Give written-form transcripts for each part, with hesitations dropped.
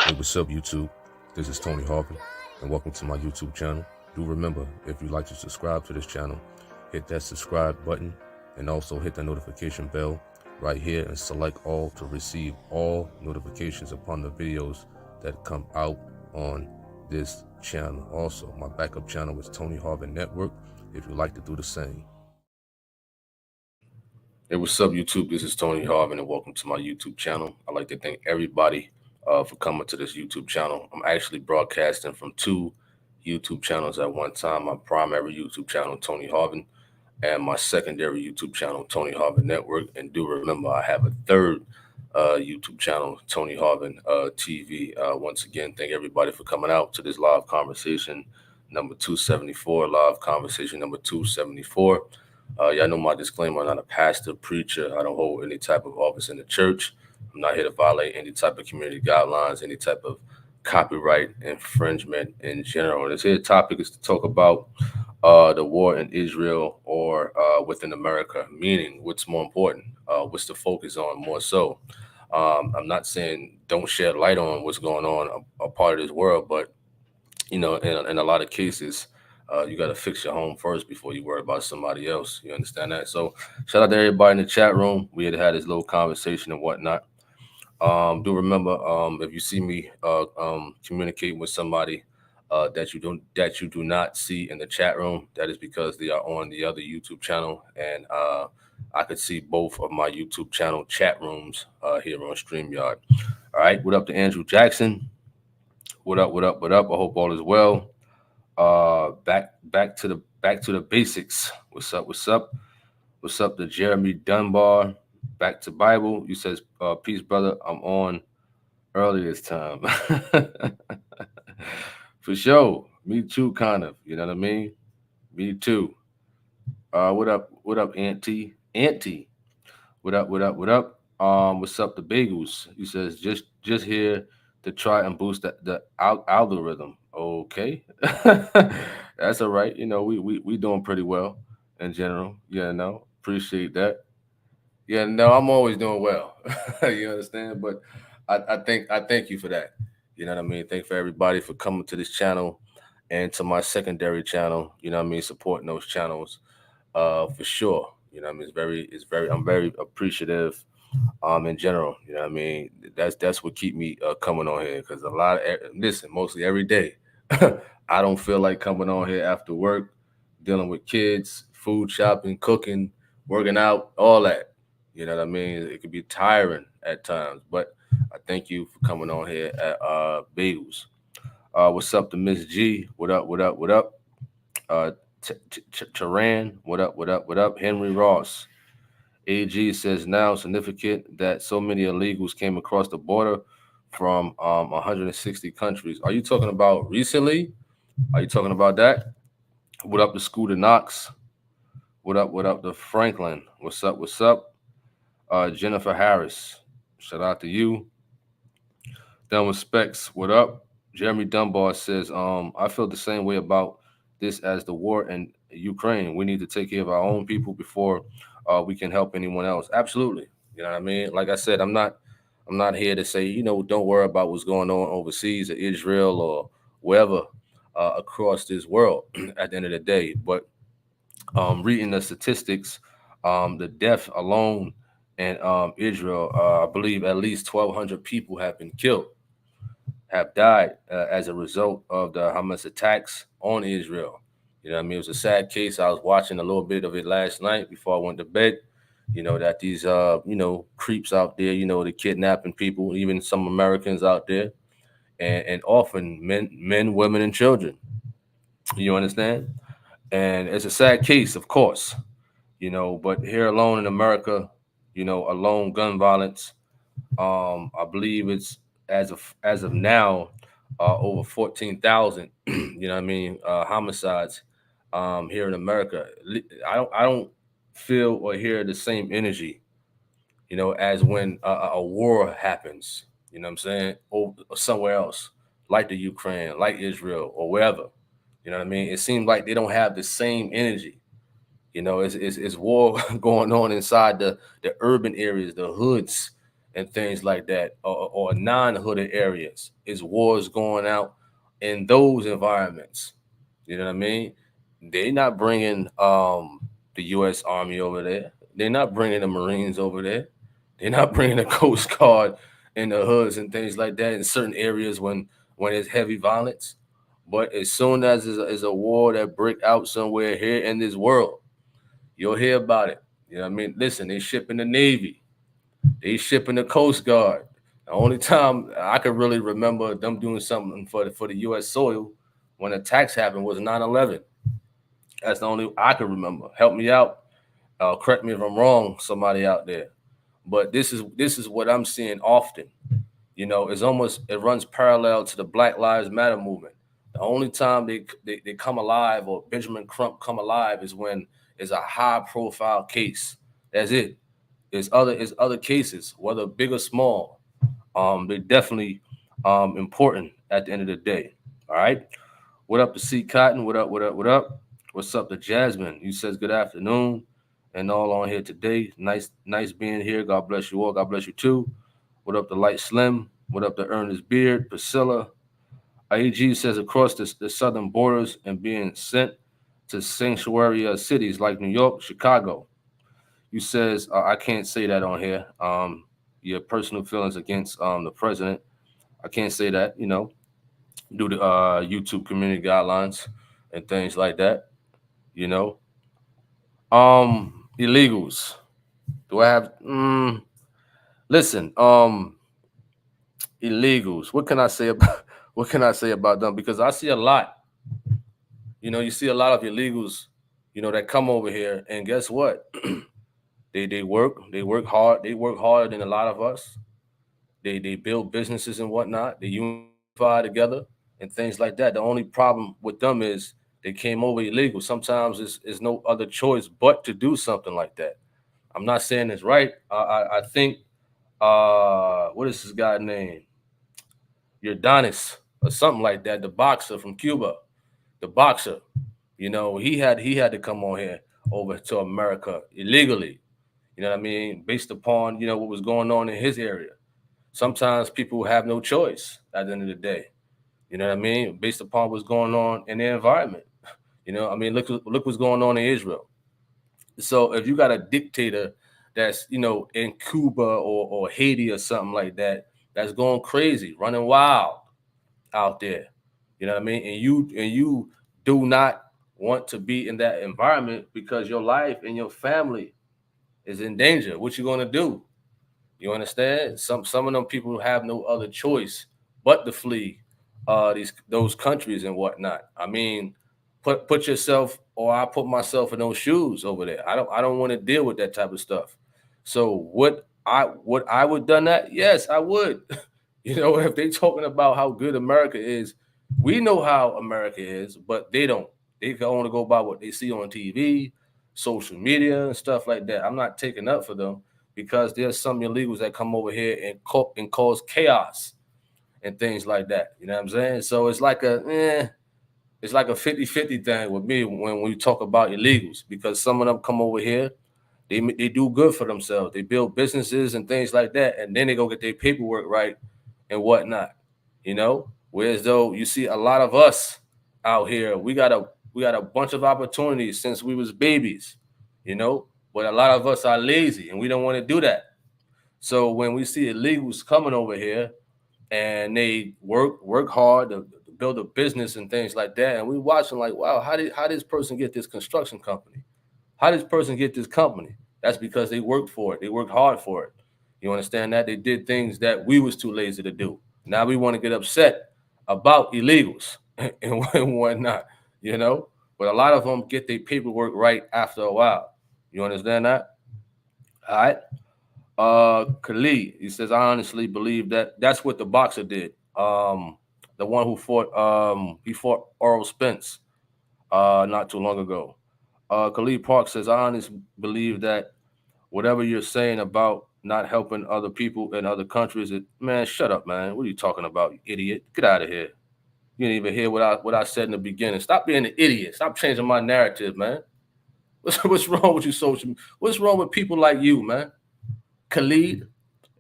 Hey, what's up, YouTube? This is Tony Harvin, and welcome to my YouTube channel. Do remember, if you'd like to subscribe to this channel, hit that subscribe button and also hit the notification bell right here and select all to receive all notifications upon the videos that come out on this channel. Also, my backup channel is Tony Harvin Network if you'd like to do the same. Hey, what's up, YouTube? This is Tony Harvin, and welcome to my YouTube channel. I'd like to thank everybody for coming to this YouTube channel. I'm actually broadcasting from two YouTube channels at one time. My primary YouTube channel, Tony Harvin, and my secondary YouTube channel, Tony Harvin Network. And do remember, I have a third YouTube channel, Tony Harvin TV. Once again, thank everybody for coming out to this live conversation number 274, live conversation number 274. Y'all know my disclaimer. I'm not a pastor, preacher. I don't hold any type of office in the church. I'm not here to violate any type of community guidelines, any type of copyright infringement in general. This here topic is to talk about the war in Israel or within America, meaning what's more important, what's the focus on more so. I'm not saying don't shed light on what's going on a part of this world, but in a lot of cases, you got to fix your home first before you worry about somebody else. You understand that? So shout out to everybody in the chat room. We had this little conversation and whatnot. Do remember, if you see me communicating with somebody that you do not see in the chat room, that is because they are on the other YouTube channel, and I could see both of my YouTube channel chat rooms here on StreamYard. All right, what up to Andrew Jackson? What up? What up? What up? I hope all is well. Back to the basics. What's up? What's up? What's up to Jeremy Dunbar? Back to Bible. You says, peace, brother. I'm on early this time. For sure. Me too, kind of. You know what I mean? Me too. What up? What up, Auntie? Auntie. What up? What up? What up? What's up, the bagels? He says, just here to try and boost the algorithm. Okay. That's all right. You know, we doing pretty well in general. Yeah, no, appreciate that. Yeah, no, I'm always doing well. You understand? But I thank you for that. You know what I mean? Thank for everybody for coming to this channel and to my secondary channel. You know what I mean? Supporting those channels, for sure. You know what I mean? I'm very appreciative. In general, you know what I mean? That's what keep me coming on here, because a lot of listen, mostly every day. I don't feel like coming on here after work, dealing with kids, food shopping, cooking, working out, all that. You know what I mean? It could be tiring at times, but I thank you for coming on here at Bagels. What's up to Miss G? What up? What up? What up? Uh, Taran. What up? What up? What up? Henry Ross. AG says now significant that so many illegals came across the border from 160 countries. Are you talking about recently? Are you talking about that? What up to Scooter Knox? What up? What up to Franklin? What's up? What's up? Jennifer Harris. Shout out to you. Done with Specs. What up? Jeremy Dunbar says, I feel the same way about this as the war in Ukraine. We need to take care of our own people before we can help anyone else. Absolutely. You know what I mean? Like I said, I'm not here to say, don't worry about what's going on overseas or Israel or wherever across this world at the end of the day. But reading the statistics, the death alone in Israel, I believe at least 1,200 people have been killed, have died as a result of the Hamas attacks on Israel. You know what I mean? It was a sad case. I was watching a little bit of it last night before I went to bed. That these, creeps out there, they're kidnapping people, even some Americans out there, and often men, women, and children. You understand? And it's a sad case, of course, but here alone in America, alone gun violence, I believe it's as of now, over 14,000. You know what I mean? Homicides here in America. I don't feel or hear the same energy, as when a war happens. You know what I'm saying? Or somewhere else, like the Ukraine, like Israel, or wherever. You know what I mean? It seems like they don't have the same energy. It's war going on inside the urban areas, the hoods, and things like that, or non-hooded areas. Is wars going out in those environments? You know what I mean? They're not bringing the U.S. Army over there. They're not bringing the Marines over there. They're not bringing the Coast Guard in the hoods and things like that in certain areas when it's heavy violence. But as soon as is a war that break out somewhere here in this world, you'll hear about it. You know what I mean? Listen, they shipping the Navy, they shipping the Coast Guard. The only time I could really remember them doing something for the U.S. soil when attacks happened was 9/11. That's the only I can remember. Help me out. Correct me if I'm wrong, somebody out there. But this is what I'm seeing often. You know, it runs parallel to the Black Lives Matter movement. The only time they come alive or Benjamin Crump come alive is when it's a high profile case. That's it. There's other cases, whether big or small. They're definitely important at the end of the day. All right. What up to C Cotton? What up? What up? What up? What's up to Jasmine? You says good afternoon and all on here today. Nice being here. God bless you all. God bless you too. What up to Light Slim? What up to Ernest Beard? Priscilla. AG says across the southern borders and being sent to sanctuary cities like New York, Chicago. You says I can't say that on here. Your personal feelings against the president. I can't say that. Due to YouTube community guidelines and things like that. You know, illegals. Do I have? Listen, illegals. What can I say about? What can I say about them? Because I see a lot. You see a lot of illegals. That come over here, and guess what? They work hard. They work harder than a lot of us. They build businesses and whatnot. They unify together and things like that. The only problem with them is they came over illegal. Sometimes it's no other choice but to do something like that. I'm not saying it's right. I think what is this guy name? Urdanis or something like that. The boxer from Cuba, the boxer. He had to come on here over to America illegally. You know what I mean? Based upon what was going on in his area. Sometimes people have no choice at the end of the day. You know what I mean? Based upon what's going on in their environment. I mean, look what's going on in Israel. So if you got a dictator that's in Cuba or Haiti or something like that, that's going crazy, running wild out there. You know what I mean? And you do not want to be in that environment because your life and your family is in danger. What you gonna do? You understand? Some of them people have no other choice but to flee those countries and whatnot. I mean, put yourself or I put myself in those shoes over there. I don't want to deal with that type of stuff. So what I would done that? Yes, I would. If they talking about how good America is, we know how America is, but they don't. They can only go by what they see on TV, social media, and stuff like that. I'm not taking up for them because there's some illegals that come over here and cause chaos and things like that. You know what I'm saying? So it's like a 50-50 thing with me when we talk about illegals because some of them come over here, they do good for themselves. They build businesses and things like that, and then they go get their paperwork right and whatnot. Whereas though you see a lot of us out here, we got a bunch of opportunities since we was babies, you know, but a lot of us are lazy and we don't want to do that. So when we see illegals coming over here and they work hard to build a business and things like that, and we watching like, wow, how did this person get this construction company? How did this person get this company? That's because they worked for it. They worked hard for it. You understand that? They did things that we was too lazy to do. Now we want to get upset about illegals and whatnot, you know? But a lot of them get their paperwork right after a while. You understand that? All right. Khalid, he says, I honestly believe that that's what the boxer did. The one who fought Earl Spence not too long ago. Khalid Park says, I honestly believe that whatever you're saying about not helping other people in other countries, man, shut up, man. What are you talking about, you idiot? Get out of here. You didn't even hear what I said in the beginning. Stop being an idiot. Stop changing my narrative, man. What's wrong with you, social? What's wrong with people like you, man? Khalid,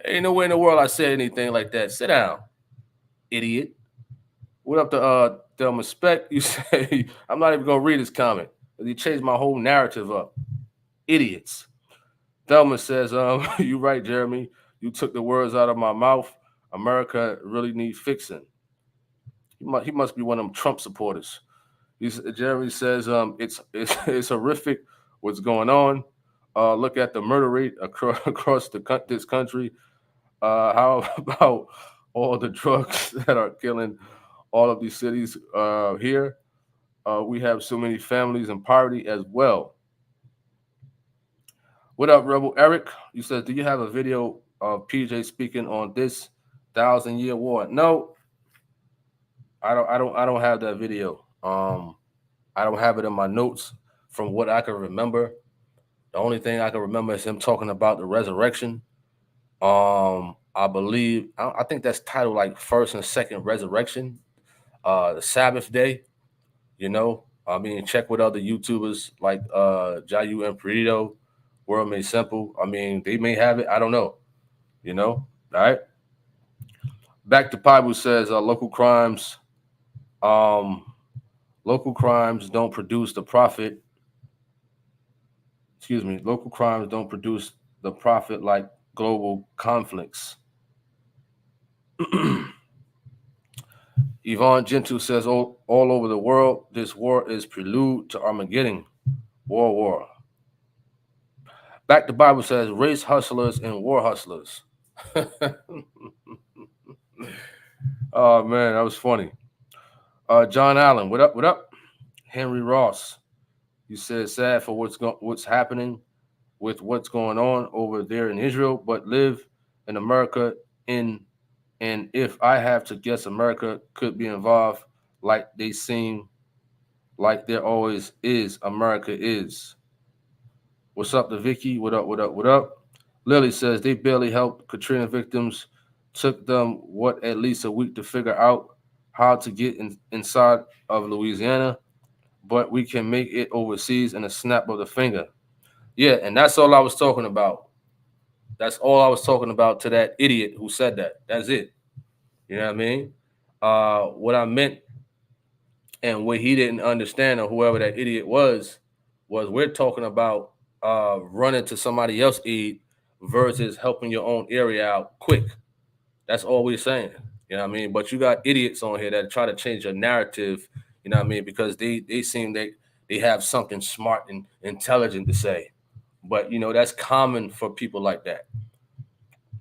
Ain't nowhere in the world I said anything like that. Sit down, idiot. What up to Thelma Speck? You say I'm not even gonna read his comment. You changed my whole narrative up. Idiots. Thelma says, you right, Jeremy. You took the words out of my mouth. America really needs fixing. He must be one of them Trump supporters. Jeremy says, it's horrific what's going on. Look at the murder rate across this country. How about all the drugs that are killing all of these cities here? We have so many families in poverty as well. What up, Rebel Eric? You said, do you have a video of PJ speaking on this 1,000-year war? No, I don't have that video. I don't have it in my notes from what I can remember. The only thing I can remember is him talking about the resurrection. I believe I think that's titled like first and second resurrection, the Sabbath day. You know, I mean, check with other YouTubers like Jayu and Perito, World Made Simple. I mean, they may have it. I don't know. You know, all right. Back to Bible says um, local crimes don't produce the profit. Excuse me, local crimes don't produce the profit like global conflicts. Yvonne Gentle says all over the world, this war is prelude to Armageddon, war. Back to Bible says race hustlers and war hustlers. Oh man, that was funny. John Allen, what up? What up? Henry Ross, you said sad for what's happening with what's going on over there in Israel, but live in America in and if I have to guess, America could be involved like they seem like there always is. America is. What's up to Vicky? What up? What up? What up? Lily says they barely helped Katrina victims. Took them what at least a week to figure out how to get inside of Louisiana, but we can make it overseas in a snap of the finger. Yeah, and that's all I was talking about. That's all I was talking about to that idiot who said that. That's it. You know what I mean? What I meant and what he didn't understand, or whoever that idiot was we're talking about running to somebody else's aid versus helping your own area out quick. That's all we're saying. You know what I mean? But you got idiots on here that try to change your narrative, you know what I mean, because they seem they have something smart and intelligent to say. But you know, that's common for people like that,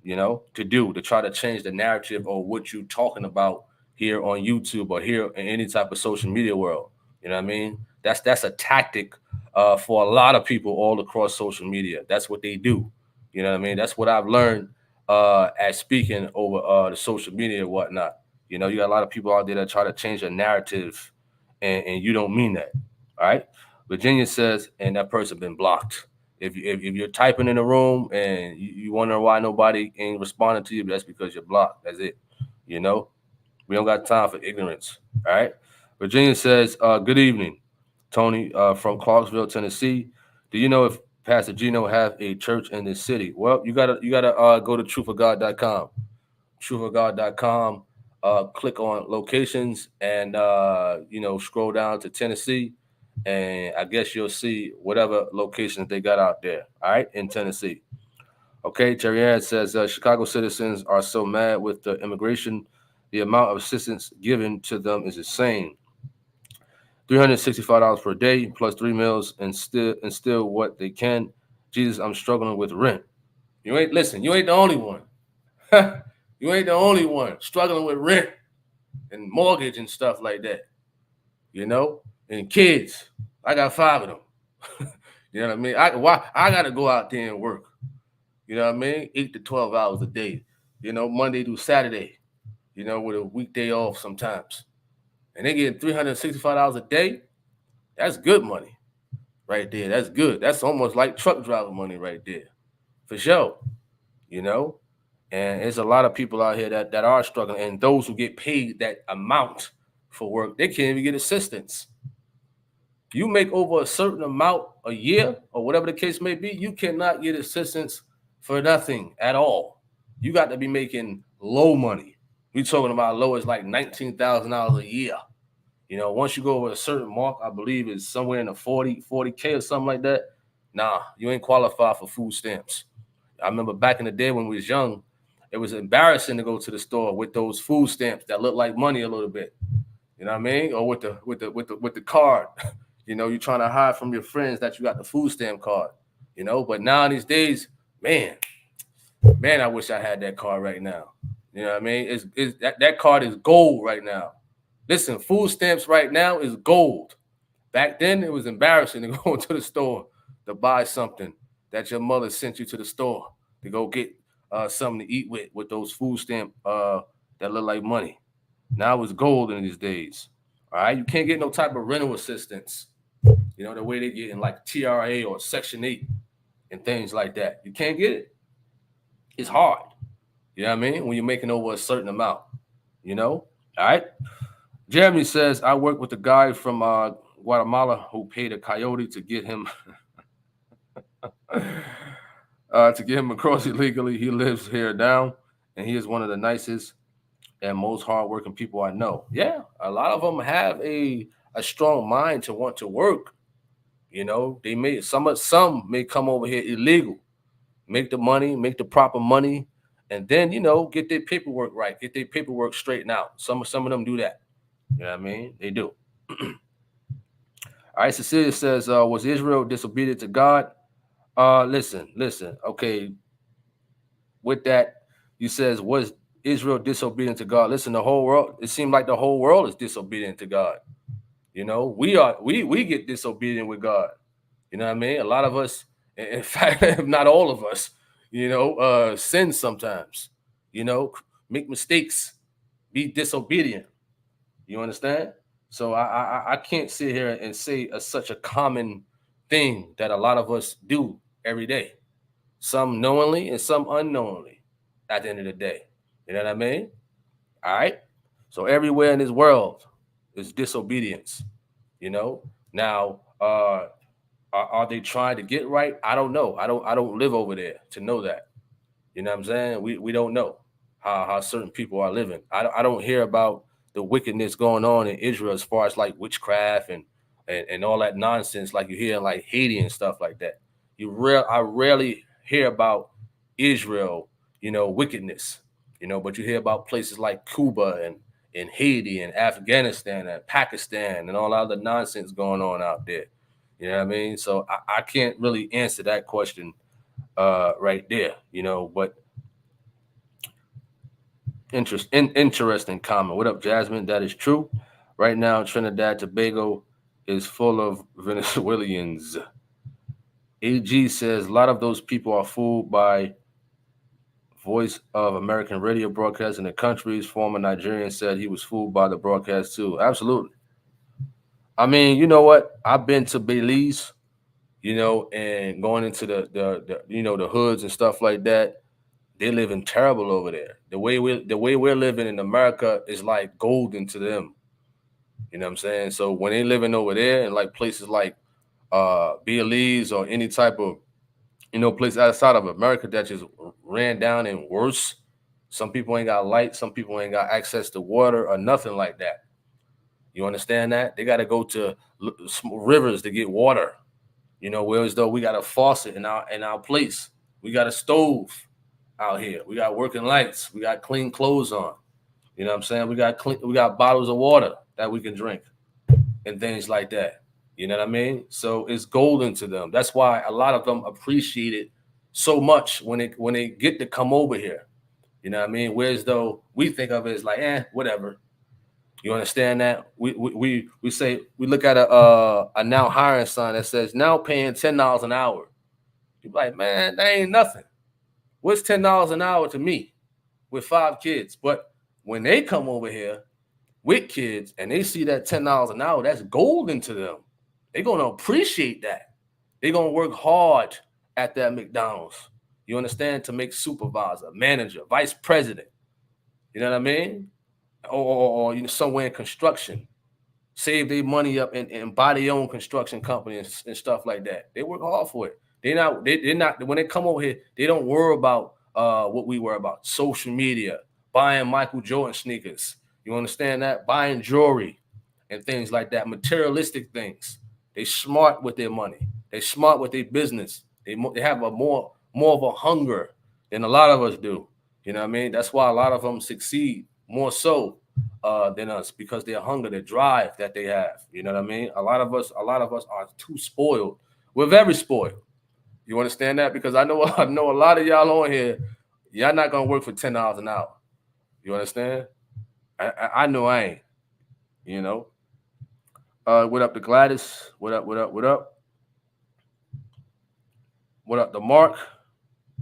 you know, to try to change the narrative or what you're talking about here on YouTube or here in any type of social media world. You know what I mean? That's a tactic for a lot of people all across social media. That's what they do. You know what I mean? That's what I've learned at speaking over the social media and whatnot. You know, you got a lot of people out there that try to change a narrative, and you don't mean that. All right. Virginia says, and that person been blocked. If you're typing in a room and you wonder why nobody ain't responding to you, that's because you're blocked. That's it. You know, we don't got time for ignorance. All right. Virginia says, good evening, Tony, from Clarksville, Tennessee. Do you know if Pastor Gino have a church in this city? Well, you gotta go to truthofgod.com. Truthofgod.com. Click on locations and scroll down to Tennessee, and I guess you'll see whatever locations they got out there. All right, in Tennessee. Okay, Terry Ann says Chicago citizens are so mad with the immigration. The amount of assistance given to them is insane. $365 per day plus 3 meals and still what they can. Jesus, I'm struggling with rent. You ain't listen. You ain't the only one. You ain't the only one struggling with rent and mortgage and stuff like that. You know, and kids. I got 5 of them. You know what I mean? I gotta go out there and work. You know what I mean? 8 to 12 hours a day. You know, Monday through Saturday. You know, with a weekday off sometimes. And they get $365 a day. That's good money right there. That's good. That's almost like truck driver money right there. For sure. You know? And there's a lot of people out here that are struggling. And those who get paid that amount for work, they can't even get assistance. You make over a certain amount a year or whatever the case may be, you cannot get assistance for nothing at all. You got to be making low money. We talking about low as like $19,000 a year. Once you go over a certain mark, I believe it's somewhere in the 40K or something like that. Nah, you ain't qualified for food stamps. I remember back in the day when we was young, it was embarrassing to go to the store with those food stamps that look like money a little bit. You know what I mean? Or with the card. You're trying to hide from your friends that you got the food stamp card. But now these days, man, I wish I had that card right now. You know what I mean? That card is gold right now. Listen, food stamps right now is gold. Back then, it was embarrassing to go into the store to buy something that your mother sent you to the store to go get something to eat with those food stamp that look like money. Now it's gold in these days. All right, you can't get no type of rental assistance. The way they get in like TRA or Section 8 and things like that. You can't get it. It's hard. You know what I mean? When you're making over a certain amount. All right. Jeremy says, I work with a guy from Guatemala who paid a coyote to get him across illegally. He lives here now, and he is one of the nicest and most hardworking people I know. Yeah, a lot of them have a strong mind to want to work. They may some may come over here illegal, make the money, make the proper money, and then get their paperwork right, get their paperwork straightened out. Some of them do that. You know what I mean? They do. All right, Cecilia says, was Israel disobedient to God? Listen. Okay, with that, you says, was Israel disobedient to God? Listen, the whole world, it seemed like the whole world is disobedient to God. We get disobedient with God. You know what I mean? A lot of us, in fact, if not all of us, sin sometimes, make mistakes, be disobedient. You understand? So I can't sit here and say such a common thing that a lot of us do every day. Some knowingly and some unknowingly at the end of the day. You know what I mean? All right. So everywhere in this world is disobedience. Now are they trying to get right? I don't know. I don't live over there to know that. You know what I'm saying? We don't know how certain people are living. I don't hear about the wickedness going on in Israel as far as like witchcraft and all that nonsense like you hear in like Haiti and stuff like that. I rarely hear about Israel, wickedness, but you hear about places like Cuba and Haiti and Afghanistan and Pakistan and all other nonsense going on out there. You know what I mean? So I can't really answer that question right there, but interesting comment. What up, Jasmine? That is true. Right now, Trinidad Tobago is full of Venezuelans. AG says a lot of those people are fooled by Voice of American radio broadcast in the countries. Former Nigerian said he was fooled by the broadcast too. Absolutely. I mean, you know what? I've been to Belize, and going into the the hoods and stuff like that. They living terrible over there. The way we're living in America is like golden to them. You know what I'm saying? So when they living over there in like places like Belize or any type of place outside of America that just ran down and worse. Some people ain't got light. Some people ain't got access to water or nothing like that. You understand that? They got to go to rivers to get water. Whereas though we got a faucet in our place, we got a stove out here. We got working lights. We got clean clothes on. You know what I'm saying? We got bottles of water that we can drink and things like that. You know what I mean? So it's golden to them. That's why a lot of them appreciate it so much when they get to come over here. You know what I mean? Whereas though we think of it as like, whatever. You understand that? We say we look at a now hiring sign that says now paying $10 an hour. You're like, man, that ain't nothing. What's $10 an hour to me with 5 kids? But when they come over here with kids and they see that $10 an hour, that's golden to them. They're going to appreciate that. They're going to work hard at that McDonald's. You understand? To make supervisor, manager, vice president. You know what I mean? Or somewhere in construction. Save their money up and buy their own construction company and stuff like that. They work hard for it. They're not when they come over here, they don't worry about what we were about. Social media, buying Michael Jordan sneakers. You understand that? Buying jewelry and things like that. Materialistic things. They smart with their money. They smart with their business. They have a more of a hunger than a lot of us do. You know what I mean? That's why a lot of them succeed more so than us because their hunger, their drive that they have. You know what I mean? A lot of us are too spoiled. We're very spoiled. You understand that? Because I know I know a lot of y'all on here. Y'all not gonna work for $10 an hour. You understand? I know I ain't. You know. What up to Gladys? What up? What up? What up? What up to Mark?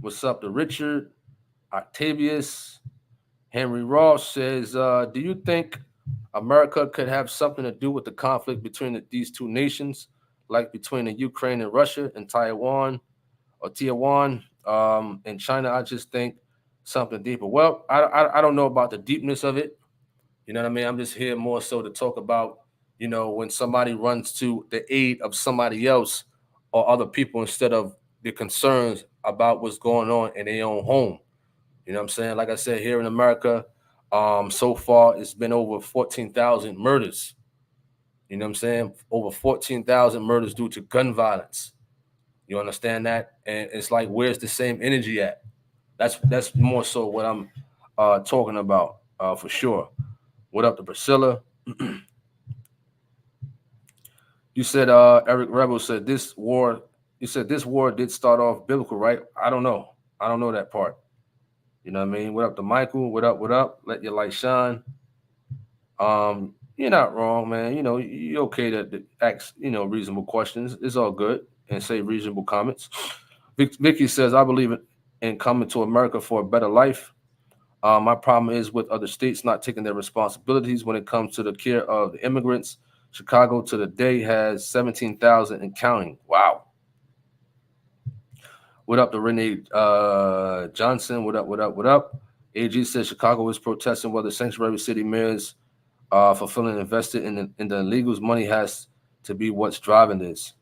What's up to Richard? Octavius? Henry Ross says, do you think America could have something to do with the conflict between these two nations, like between the Ukraine and Russia and Taiwan and China? I just think something deeper. Well, I don't know about the deepness of it. You know what I mean? I'm just here more so to talk about, when somebody runs to the aid of somebody else or other people instead of the concerns about what's going on in their own home. You know what I'm saying? Like I said, here in America, so far it's been over 14,000 murders. You know what I'm saying? Over 14,000 murders due to gun violence. You understand that? And it's like, where's the same energy at? That's more so what I'm talking about for sure. What up to Priscilla? You said Eric Rebel said this war. You said this war did start off biblical, right? I don't know. I don't know that part. You know what I mean? What up to Michael? What up? What up? Let your light shine. You're not wrong, man. You're okay to ask, reasonable questions. It's all good and say reasonable comments. Vicky says, I believe in coming to America for a better life. My problem is with other states not taking their responsibilities when it comes to the care of the immigrants. Chicago to the day has 17,000 and counting. Wow. What up to Renee Johnson? What up? What up? What up? AG says Chicago is protesting whether sanctuary city mayors fulfilling invested in the illegals. Money has to be what's driving this.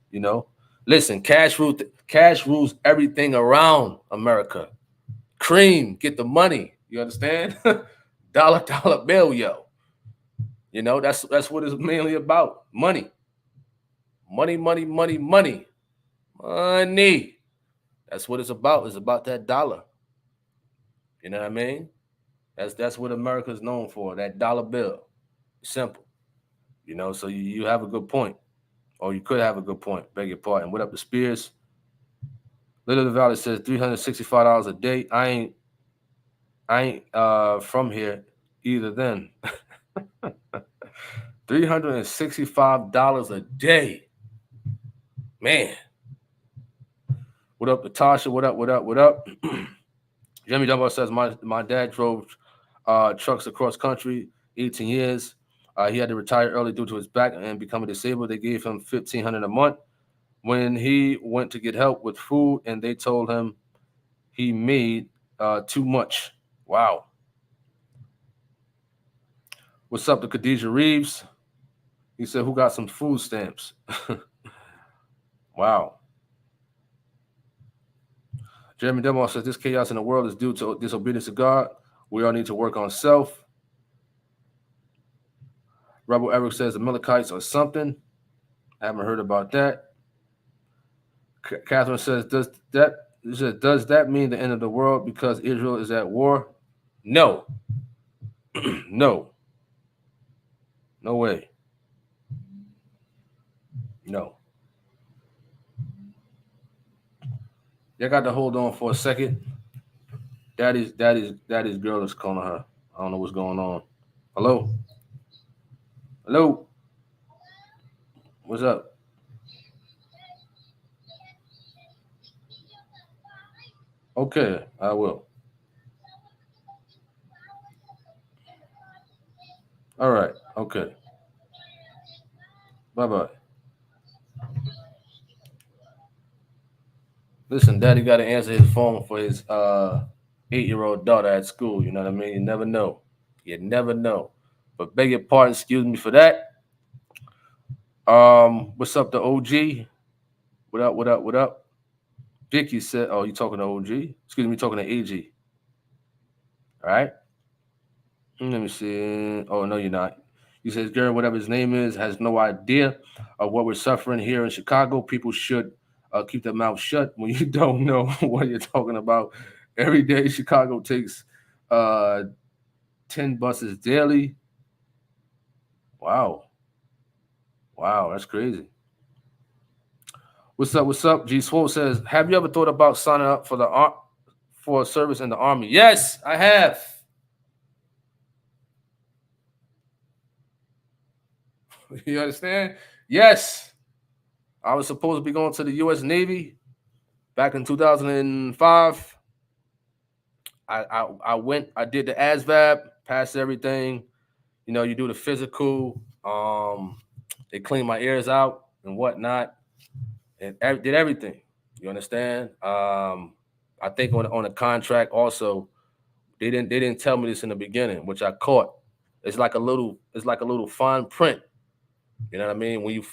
Listen, cash rules everything around America. Cream, get the money. You understand? Dollar bill, yo. That's what it's mainly about. Money. Money, money, money, money. Money. That's what it's about. It's about that dollar. You know what I mean? That's what America's known for, that dollar bill. Simple. So you have a good point. Or you could have a good point. Beg your pardon. What up to Spears? Little Valley says $365 a day. I ain't from here either then. $365 a day. Man. What up, Natasha? What up? What up? What up? Jimmy Dumbo says my dad drove trucks across country 18 years. He had to retire early due to his back and becoming disabled. They gave him $1,500 a month when he went to get help with food, and they told him he made too much. Wow. What's up to Khadijah Reeves? He said, who got some food stamps? Wow. Jeremy Demar says this chaos in the world is due to disobedience to God. We all need to work on self. Rebel Eric says the Amalekites are something. I haven't heard about that. Catherine says, does that mean the end of the world because Israel is at war? No. No. No way. No. Y'all got to hold on for a second. Daddy's girl is calling her. I don't know what's going on. Hello? Hello? What's up? Okay, I will. All right. Okay. Bye-bye. Listen, Daddy got to answer his phone for his 8-year-old daughter at school. You know what I mean? You never know. You never know. But beg your pardon, excuse me for that. What's up, the OG? What up? What up? What up? Vicky said, "Oh, you talking to OG? Excuse me, talking to AG." All right. Let me see. Oh no, you're not. He says, Gary, whatever his name is, has no idea of what we're suffering here in Chicago. People should keep their mouth shut when you don't know what you're talking about. Every day, Chicago takes uh, 10 buses daily. Wow. Wow, that's crazy. What's up? What's up? G Swole says, have you ever thought about signing up for for service in the army? Yes, I have. You understand? Yes. I was supposed to be going to the US Navy back in 2005. I went, I did the ASVAB, passed everything. You know, you do the physical. They cleaned my ears out and whatnot, and did everything. You understand? I think on the contract also, they didn't tell me this in the beginning, which I caught. It's like a little fine print. You know what I mean? When you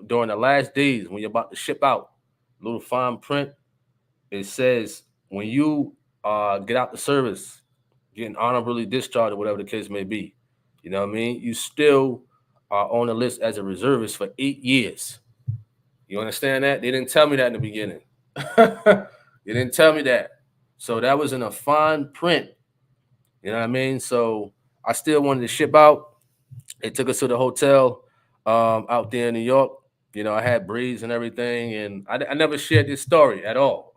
during the last days when you're about to ship out, little fine print. It says when you get out the service, getting honorably discharged or whatever the case may be, you know what I mean? You still are on the list as a reservist for 8 years. You understand that? They didn't tell me that in the beginning. They didn't tell me that. So that was in a fine print. You know what I mean? So I still wanted to ship out. They took us to the hotel out there in New York. You know, I had breeze and everything, and I never shared this story at all.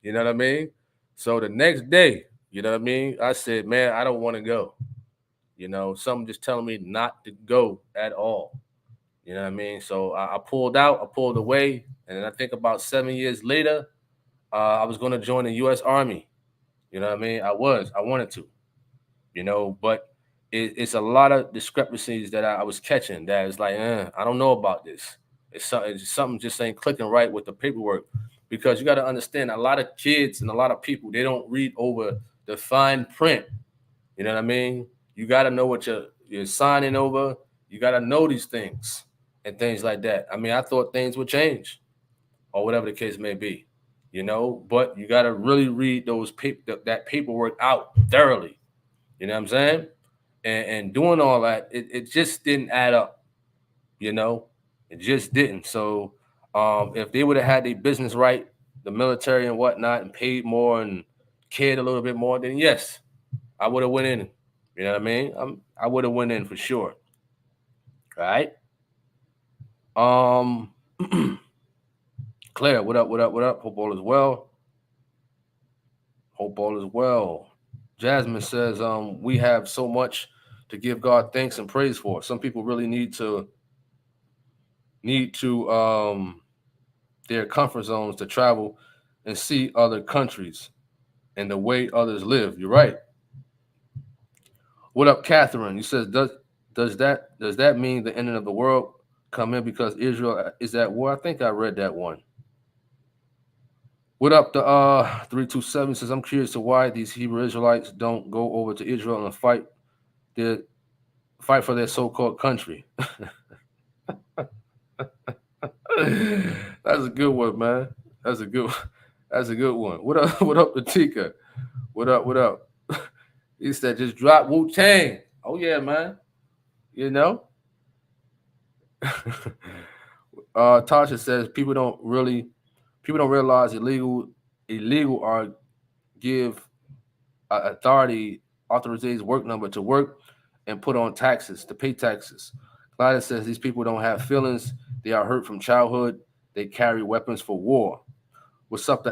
You know what I mean? So the next day, you know what I mean? I said, man, I don't want to go. You know, something just telling me not to go at all. You know what I mean? So I pulled out, I pulled away, and then I think about 7 years later, I was going to join the U.S. Army. You know what I mean? I wanted to, but it's a lot of discrepancies that I was catching that is like, I don't know about this. It's something just ain't clicking right with the paperwork because you got to understand a lot of kids and a lot of people, they don't read over the fine print. You know what I mean? You got to know what you're signing over. You got to know these things and things like that. I mean, I thought things would change or whatever the case may be, but you got to really read that paperwork out thoroughly. You know what I'm saying? And doing all that, it just didn't add up. You know, it just didn't. So if they would have had their business right, the military and whatnot, and paid more and cared a little bit more, then yes, I would have went in. You know what I mean? I would have went in for sure. Right? Um, Claire, what up? What up? What up? Hope all is well. Hope all is well. Jasmine says, we have so much to give God thanks and praise for. Some people really need to their comfort zones to travel and see other countries and the way others live. You're right. What up, Catherine? You says does that mean the ending of the world come in because Israel is at war? I think I read that one. What up, the 327 says I'm curious to why these Hebrew Israelites don't go over to Israel and their fight for their so-called country. That's a good one, man. That's a good. That's a good one. What up? What up, Latika? What up? What up? He said just drop Wu Tang. Oh yeah, man. You know. Tasha says people don't realize illegal or give authority authorization work number to work and put on taxes to pay taxes. Clyde says these people don't have feelings. They are hurt from childhood. They carry weapons for war. What's up?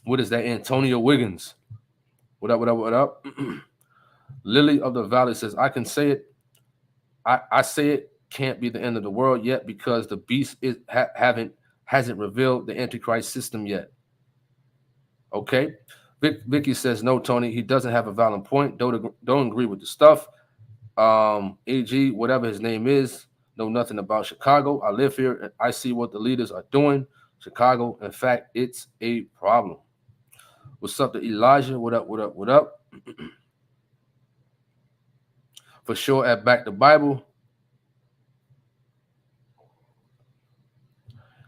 What is that? Antonio Wiggins. What up? What up? What up? Lily of the Valley says I can say it. I say it can't be the end of the world yet because the beast hasn't revealed the Antichrist system yet. Okay. Vicky says no, Tony. He doesn't have a valid point. Don't agree with the stuff. AG, whatever his name is, know nothing about Chicago. I live here and I see what the leaders are doing. Chicago, in fact, it's a problem. What's up to Elijah? What up? What up? What up? For sure, at Back the Bible.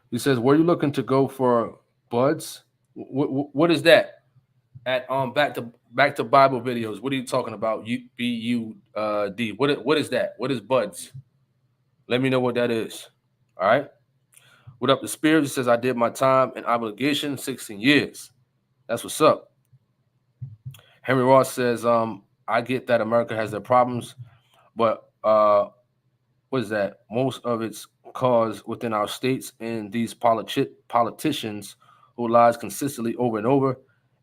He says, "Were you looking to go for buds? What is that? At back to Bible videos. What are you talking about? BUD. What is that? What is buds? Let me know what that is. All right. What up? The Spirit says I did my time and obligation, 16 years. That's what's up. Henry Ross says, I get that America has their problems, but what is that? Most of it's caused within our states and these politicians who lies consistently over and over,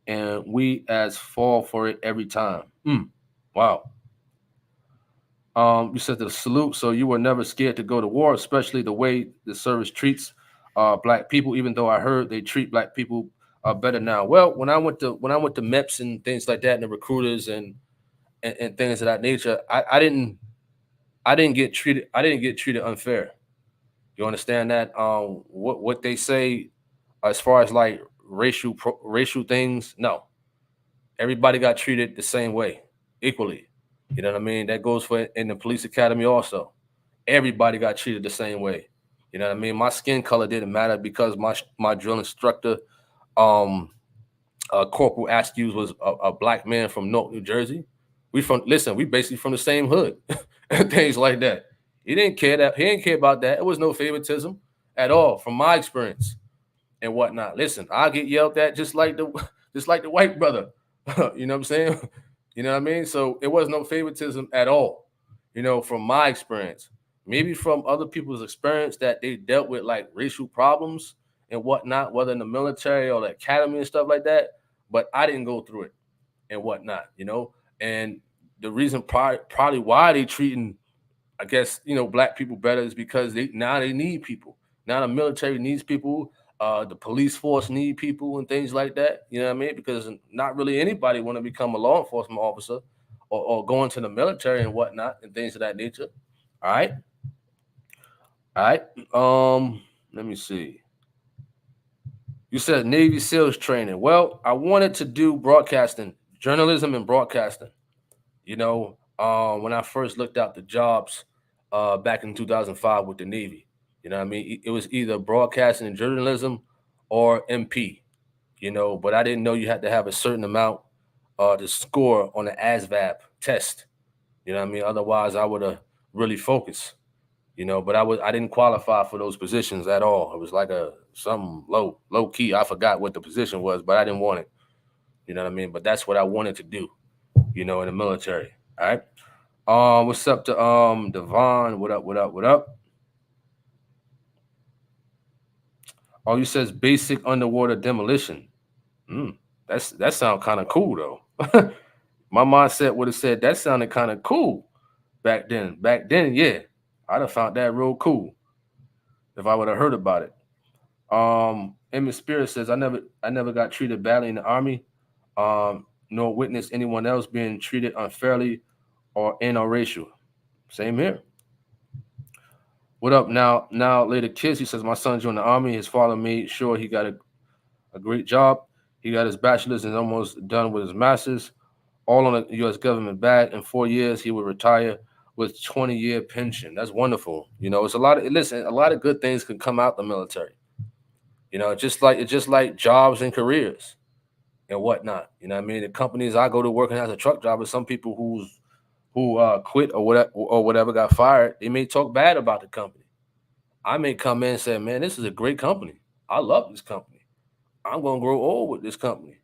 and we as fall for it every time. Wow. You said the salute, so you were never scared to go to war, especially the way the service treats black people. Even though I heard they treat black people better now. Well, when I went to MEPS and things like that, and the recruiters and things of that nature, I didn't get treated unfair. You understand that? What they say as far as like racial things, no, everybody got treated the same way, equally. You know what I mean? That goes for in the police academy also. Everybody got treated the same way. You know what I mean? My skin color didn't matter because my drill instructor, um, Corporal Askews, was a black man from North New Jersey. We basically from the same hood and things like that. He didn't care about that. It was no favoritism at all from my experience and whatnot. Listen, I get yelled at just like the white brother. You know what I'm saying? You know what I mean? So it was no favoritism at all. From my experience, maybe from other people's experience that they dealt with like racial problems and whatnot, whether in the military or the academy and stuff like that. But I didn't go through it and whatnot. And the reason probably why they treating, I guess, black people better is because they need people. Now the military needs people. The police force need people and things like that. You know what I mean? Because not really anybody want to become a law enforcement officer or go into the military and whatnot and things of that nature. All right, all right. Let me see. You said Navy SEALs training. Well, I wanted to do broadcasting, journalism, and broadcasting. When I first looked out the jobs back in 2005 with the Navy. You know what I mean? It was either broadcasting and journalism or MP, but I didn't know you had to have a certain amount to score on the ASVAB test. You know what I mean? Otherwise, I would have really focused, but I didn't qualify for those positions at all. It was like a some low key. I forgot what the position was, but I didn't want it. You know what I mean? But that's what I wanted to do, in the military. All right. What's up to Devon? What up? What up? What up? Oh, you says basic underwater demolition. Mm, that sounds kind of cool though. My mindset would have said that sounded kind of cool back then. Back then, yeah, I'd have found that real cool if I would have heard about it. Emmett Spirit says I never got treated badly in the army, nor witnessed anyone else being treated unfairly or interracial. Same here. What up now later kids? He says my son joined the army. His father made sure he got a great job. He got his bachelor's and almost done with his master's, all on a U.S. government back. In 4 years, he would retire with 20-year pension. That's wonderful. It's a lot of listen. A lot of good things can come out the military. It's just like jobs and careers and whatnot. You know what I mean? The companies I go to working as a truck driver, some people who quit or whatever got fired, they may talk bad about the company. I may come in and say, man, this is a great company. I love this company. I'm gonna grow old with this company.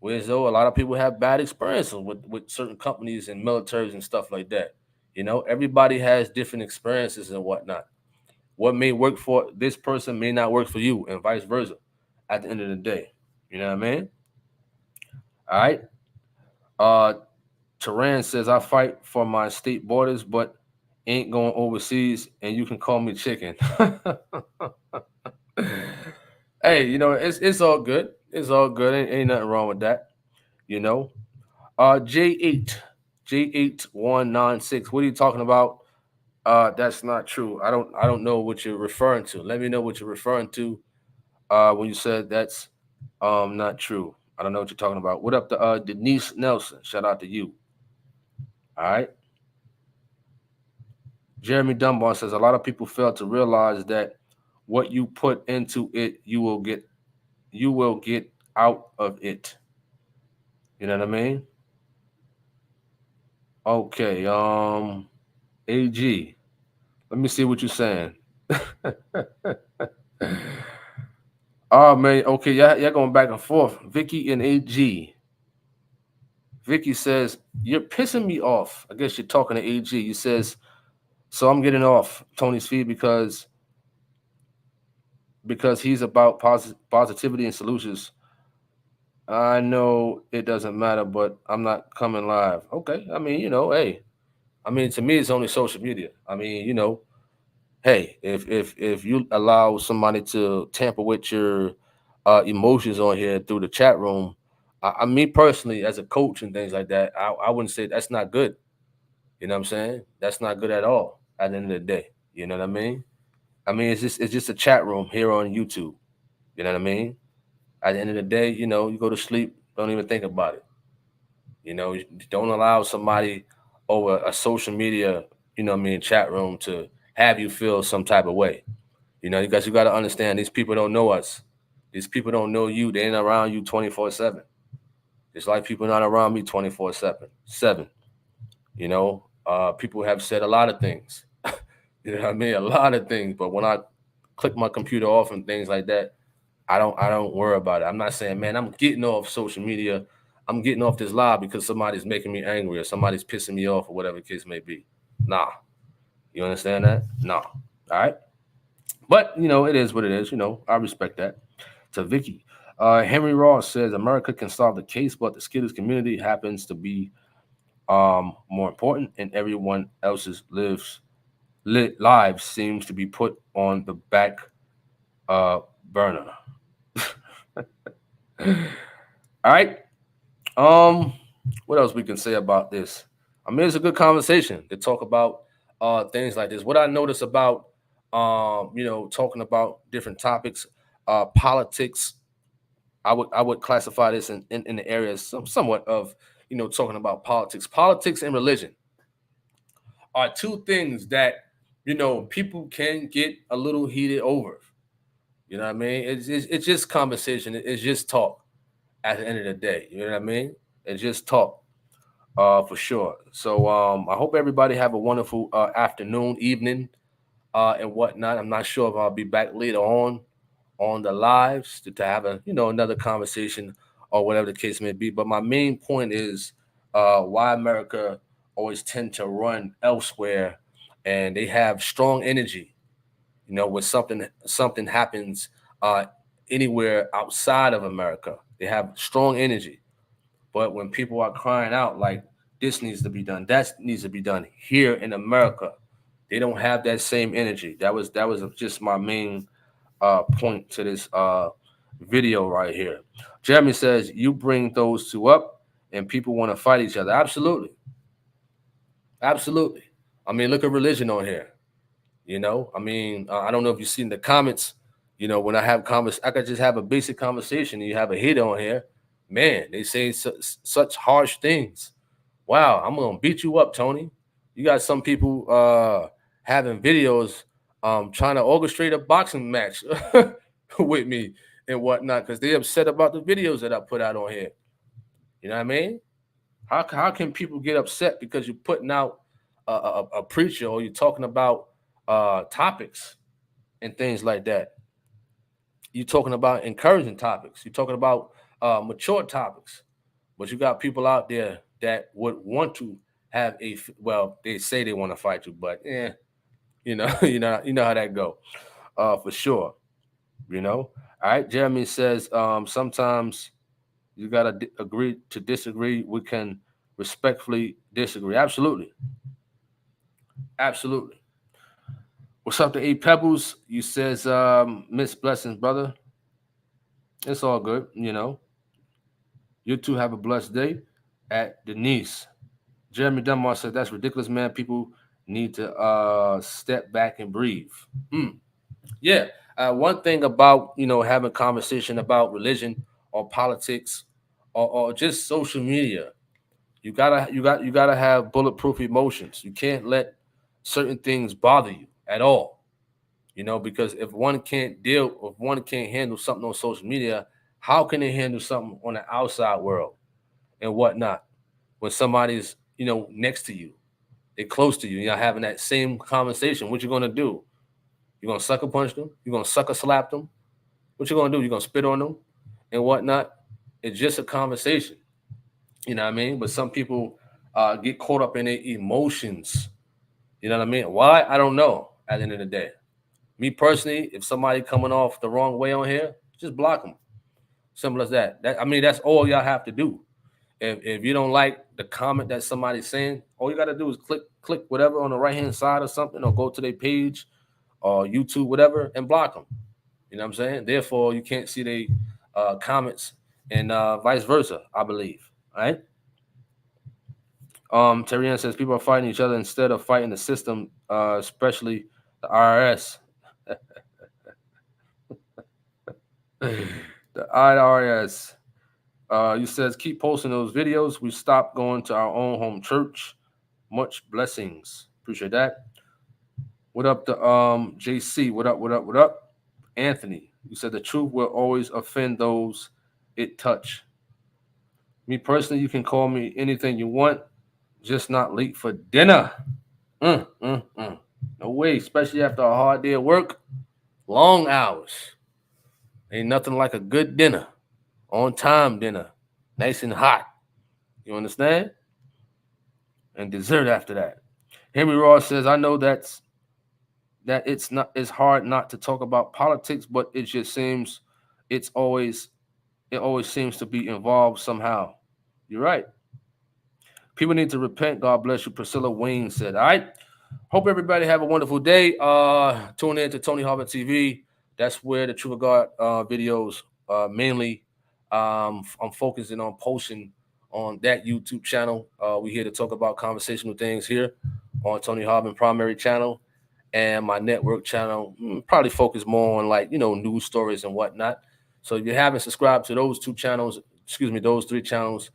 Whereas though a lot of people have bad experiences with certain companies and militaries and stuff like that. Everybody has different experiences and whatnot. What may work for this person may not work for you, and vice versa. At the end of the day, you know what I mean? All right. Uh, Tehran says I fight for my state borders, but ain't going overseas, and you can call me chicken. Hey, it's all good. It's all good. Ain't nothing wrong with that. You know. J8, J8196. What are you talking about? That's not true. I don't know what you're referring to. Let me know what you're referring to. When you said that's not true. I don't know what you're talking about. What up to Denise Nelson? Shout out to you. All right. Jeremy Dunbar says a lot of people fail to realize that what you put into it, you will get out of it. You know what I mean? Okay. AG. Let me see what you're saying. Oh man. Okay. Y'all going back and forth. Vicky and AG. Vicky says you're pissing me off. I guess you're talking to AG. You says so. I'm getting off Tony's feed because he's about positivity and solutions. I know it doesn't matter, but I'm not coming live. Okay. I mean, hey, I mean, to me, it's only social media. I mean, hey, if you allow somebody to tamper with your emotions on here through the chat room, me personally, as a coach and things like that, I wouldn't say that's not good. You know what I'm saying? That's not good at all. At the end of the day, you know what I mean? I mean, it's just a chat room here on YouTube. You know what I mean? At the end of the day, you go to sleep, don't even think about it. You don't allow somebody over a social media, chat room to have you feel some type of way. Because you got to understand these people don't know us. These people don't know you. They ain't around you 24/7. It's like people not around me 24/7. Seven. People have said a lot of things. You know what I mean? A lot of things. But when I click my computer off and things like that, I don't worry about it. I'm not saying, man, I'm getting off social media. I'm getting off this live because somebody's making me angry or somebody's pissing me off or whatever the case may be. Nah. You understand that? Nah. All right. But it is what it is. I respect that. To Vicky. Henry Ross says America can solve the case, but the Skittles community happens to be more important, and everyone else's lives seems to be put on the back uh, burner. All right. Um, what else we can say about this? I mean, it's a good conversation to talk about things like this. What I notice about talking about different topics, politics. I would classify this in the areas somewhat of talking about politics. Politics and religion are two things that people can get a little heated over. You know what I mean? It's just conversation. It's just talk. At the end of the day, you know what I mean? It's just talk. For sure. So I hope everybody have a wonderful afternoon, evening, and whatnot. I'm not sure if I'll be back later on the lives to have a another conversation or whatever the case may be. But my main point is why America always tend to run elsewhere, and they have strong energy. When something happens anywhere outside of America, they have strong energy. But when people are crying out like this needs to be done, that needs to be done here in America, they don't have that same energy. That was just my main point to this video right here. Jeremy says you bring those two up, and people want to fight each other. Absolutely, absolutely. I mean, look at religion on here. I mean, I don't know if you've seen the comments. When I have I could just have a basic conversation, and you have a hit on here. Man, they say such harsh things. Wow, I'm gonna beat you up, Tony. You got some people having videos trying to orchestrate a boxing match with me and whatnot because they upset about the videos that I put out on here. You know what I mean? How can people get upset because you're putting out a preacher or you're talking about topics and things like that? You're talking about encouraging topics. You're talking about mature topics. But you got people out there that would want to have well, they say they want to fight you, but you know how that go. For sure. All right. Jeremy says sometimes you gotta agree to disagree. We can respectfully disagree. Absolutely. Absolutely. What's up to eight pebbles? You says Miss Blessings, brother. It's all good. You two have a blessed day. At Denise. Jeremy Dunbar said that's ridiculous, man. People need to step back and breathe. Hmm. Yeah. One thing about having conversation about religion or politics or just social media, you gotta have bulletproof emotions. You can't let certain things bother you at all. Because if one can't handle something on social media, how can they handle something on the outside world and whatnot? When somebody's next to you. They're close to you. You're having that same conversation. What you gonna do? You're gonna sucker punch them? You're gonna sucker slap them? What you gonna do? You're gonna spit on them and whatnot? It's just a conversation. You know what I mean? But some people get caught up in their emotions. You know what I mean? Why? I don't know. At the end of the day, me personally, if somebody coming off the wrong way on here, just block them. Simple as that. That's all y'all have to do. If you don't like the comment that somebody's saying, all you got to do is click whatever on the right hand side or something, or go to their page or YouTube, whatever, and block them. You know what I'm saying? Therefore, you can't see their comments and vice versa, I believe. All right. Terry Ann says people are fighting each other instead of fighting the system, especially the IRS. The IRS. You says keep posting those videos. We stopped going to our own home church. Much blessings. Appreciate that. What up to JC? What up? What up? What up? Anthony. You said the truth will always offend those it touch. Me personally, you can call me anything you want, just not late for dinner. No way, especially after a hard day of work, long hours. Ain't nothing like a good dinner, on time dinner, nice and hot. You understand? And dessert after that. Henry Ross says, I know that it's hard not to talk about politics, but it just seems it always seems to be involved somehow. You're right. People need to repent. God bless you. Priscilla Wayne said, all right. Hope everybody have a wonderful day. Tune in to Tony Harvin TV. That's where the Truth of God videos mainly. I'm focusing on posting on that YouTube channel. We're here to talk about conversational things here on Tony Harvin primary channel, and my network channel probably focus more on news stories and whatnot. So if you haven't subscribed to those those 3 channels,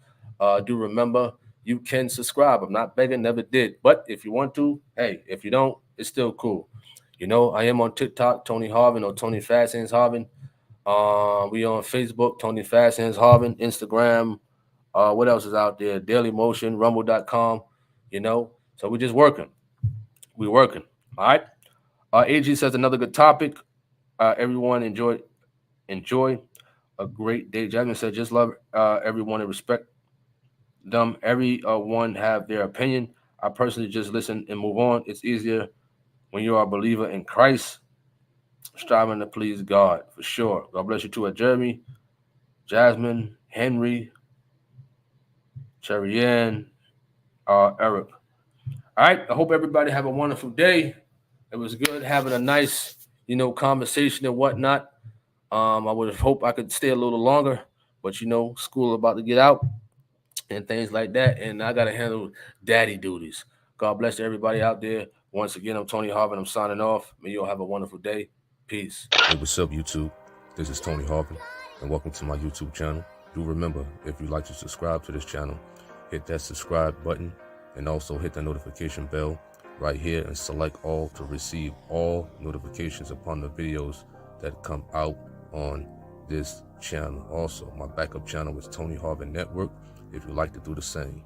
do remember you can subscribe. I'm not begging, never did. But if you want to, hey, if you don't, it's still cool. I am on TikTok, Tony Harvin or Tony Fast Hands Harvin. We on Facebook, Tony Fast Hands Harvin, Instagram. What else is out there? Daily Motion, Rumble.com. So we're just working. We're working. All right. AG says another good topic. Everyone enjoy a great day. Jasmine said just love everyone and respect them. Everyone have their opinion. I personally just listen and move on. It's easier when you are a believer in Christ, striving to please God, for sure. God bless you too, Jeremy, Jasmine, Henry, Cherry Ann, Eric. All right. I hope everybody have a wonderful day. It was good having a nice, conversation and whatnot. I would have hoped I could stay a little longer, but school about to get out and things like that, and I got to handle daddy duties. God bless everybody out there. Once again, I'm Tony Harvin. I'm signing off. May you all have a wonderful day. Peace. Hey, what's up, YouTube? This is Tony Harvin, and welcome to my YouTube channel. Do remember, if you'd like to subscribe to this channel, hit that subscribe button and also hit the notification bell right here and select all to receive all notifications upon the videos that come out on this channel. Also, my backup channel is Tony Harvin Network if you'd like to do the same.